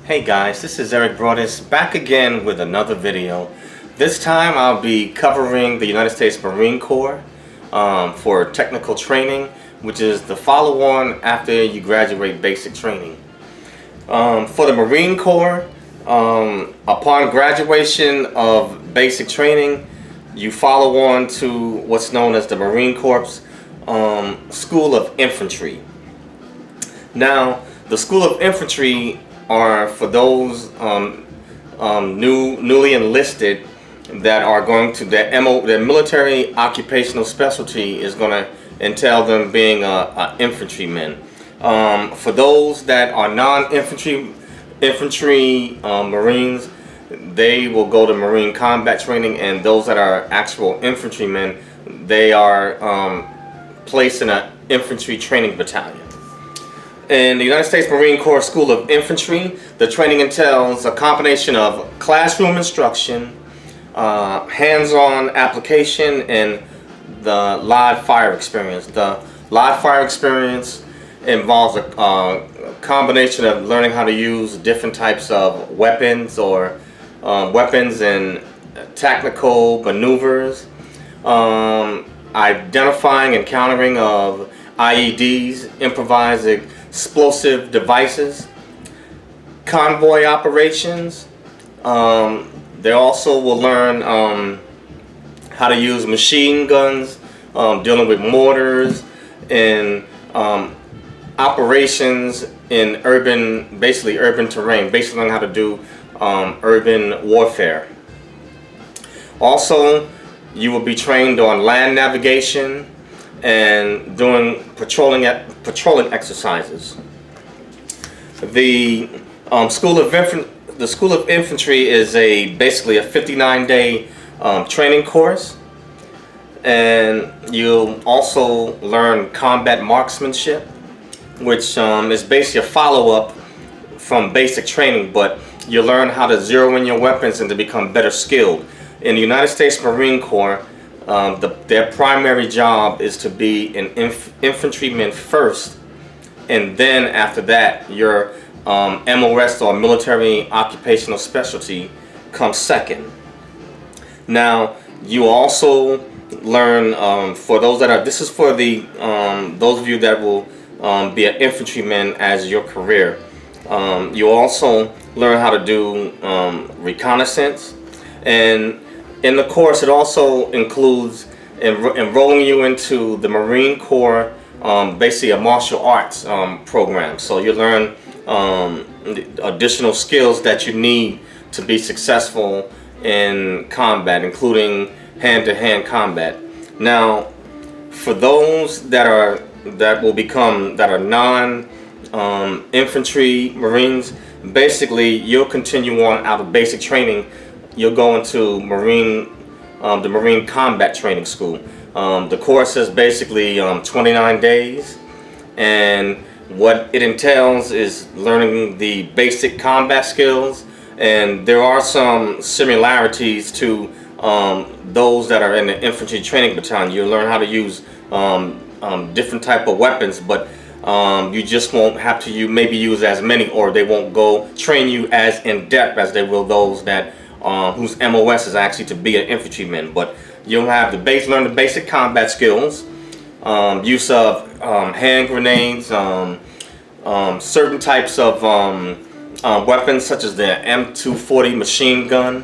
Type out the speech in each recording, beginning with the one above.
Hey guys, this is Eric Broadus back again with another video. This time I'll be covering the United States Marine Corps for technical training, which is the follow-on after you graduate basic training. For the Marine Corps, upon graduation of basic training, you follow on to what's known as the Marine Corps School of Infantry. Now, the School of Infantry are for those newly enlisted that are going to their military occupational specialty is going to entail them being a infantryman. For those that are non-infantry Marines, they will go to Marine combat training, and those that are actual infantrymen, they are placed in an infantry training battalion. In the United States Marine Corps School of Infantry, the training entails a combination of classroom instruction, hands-on application, and the live fire experience. The live fire experience involves a combination of learning how to use different types of weapons or weapons and tactical maneuvers, identifying and countering of IEDs, improvised explosive devices, convoy operations. They also will learn how to use machine guns, dealing with mortars, and operations in urban terrain, basically learning how to do urban warfare. Also, you will be trained on land navigation and doing patrolling exercises. The School of Infantry is basically a 59-day training course, and you'll also learn combat marksmanship, which is basically a follow-up from basic training, but you learn how to zero in your weapons and to become better skilled. In the United States Marine Corps, their primary job is to be an infantryman first, and then after that your MOS or military occupational specialty comes second. Now you also learn, for those that are, this is for the those of you that will be an infantryman as your career. You also learn how to do reconnaissance, and in the course it also includes enrolling you into the Marine Corps, basically a martial arts program. So you learn additional skills that you need to be successful in combat, including hand-to-hand combat. Now, for those that are non-infantry Marines, basically you'll continue on out of basic training. You'll go into the Marine Combat Training School. The course is basically 29 days, and what it entails is learning the basic combat skills, and there are some similarities to those that are in the infantry training battalion. You'll learn how to use different type of weapons, but you just won't have to maybe use as many, or they won't go train you as in depth as they will those that whose MOS is actually to be an infantryman. But you'll have learn the basic combat skills, use of hand grenades, certain types of weapons such as the M240 machine gun.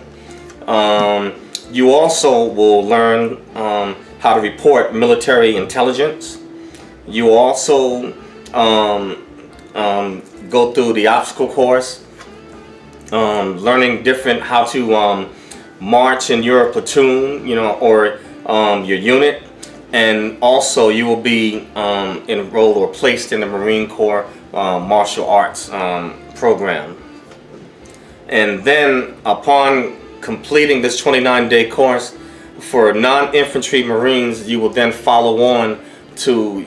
You also will learn how to report military intelligence. You also go through the obstacle course, learning how to march in your platoon, or your unit, and also you will be enrolled or placed in the Marine Corps martial arts program. And then upon completing this 29-day course, for non-infantry Marines, you will then follow on to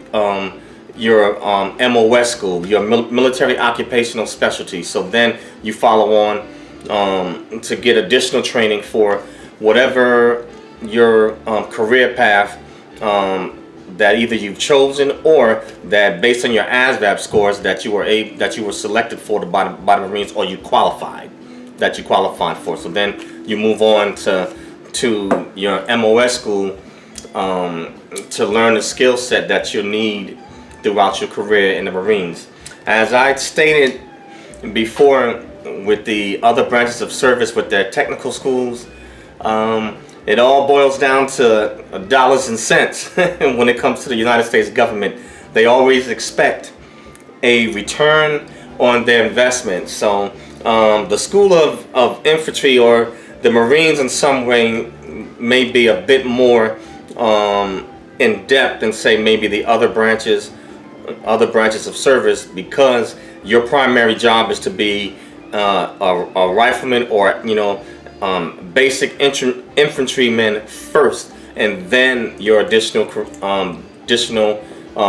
your MOS school, your military occupational specialty. So then you follow on to get additional training for whatever your career path that either you've chosen or that based on your ASVAB scores that you were selected for by the Marines, or you qualified for. So then you move on to your MOS school to learn the skill set that you'll need throughout your career in the Marines. As I stated before, with the other branches of service with their technical schools, it all boils down to dollars and cents. When it comes to the United States government, they always expect a return on their investment. So the School of Infantry or the Marines in some way may be a bit more in depth than, say, maybe the other branches of service, because your primary job is to be a rifleman, or basic infantryman first, and then your additional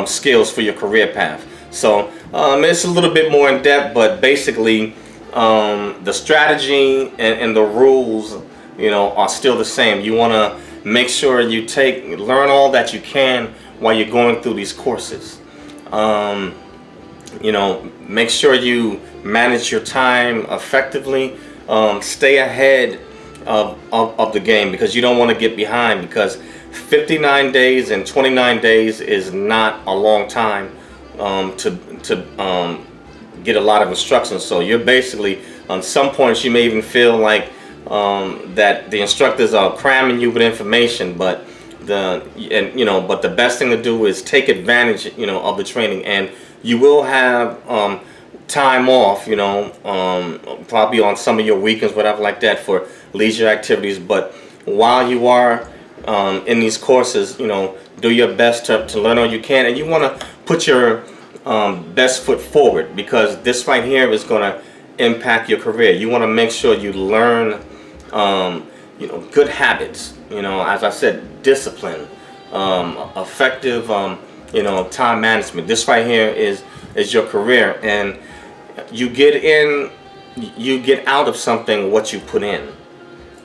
skills for your career path. So it's a little bit more in depth, but basically the strategy and the rules, are still the same. You want to make sure you learn all that you can while you're going through these courses. Make sure you manage your time effectively. Stay ahead of the game, because you don't want to get behind, because 59 days and 29 days is not a long time to get a lot of instructions. So you're basically, on some points you may even feel like that the instructors are cramming you with information, but the best thing to do is take advantage of the training. And you will have time off, probably on some of your weekends, whatever like that, for leisure activities. But while you are in these courses, do your best to learn all you can, and you want to put your best foot forward, because this right here is going to impact your career. You want to make sure you learn good habits, as I said, discipline, effective time management. This right here is your career, and you get out of something what you put in.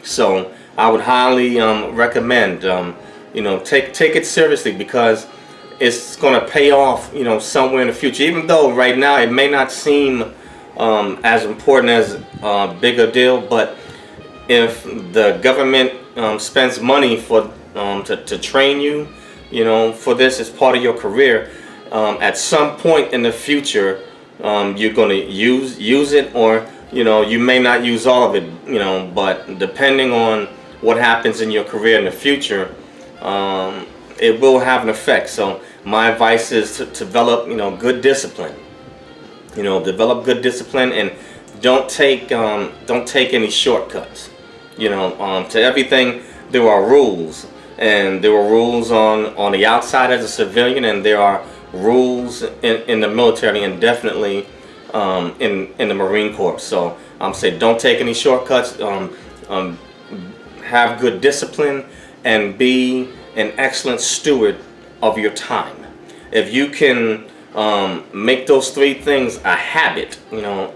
So I would highly recommend take it seriously, because it's going to pay off somewhere in the future. Even though right now it may not seem as important as a bigger deal, but if the government spends money to train you, for this as part of your career, at some point in the future, you're going to use it, or you may not use all of it, but depending on what happens in your career in the future, it will have an effect. So my advice is to develop good discipline. Develop good discipline, and don't take any shortcuts. To everything there are rules, and there are rules on the outside as a civilian, and there are rules in the military, and definitely in the Marine Corps. So I'm saying, don't take any shortcuts. Have good discipline, and be an excellent steward of your time. If you can make those three things a habit,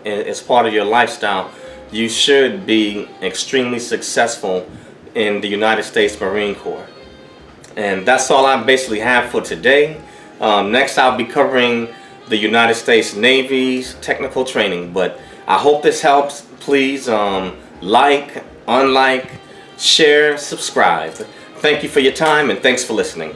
as part of your lifestyle, you should be extremely successful in the United States Marine Corps. And that's all I basically have for today. Next, I'll be covering the United States Navy's technical training. But I hope this helps. Please like, unlike, share, subscribe. Thank you for your time, and thanks for listening.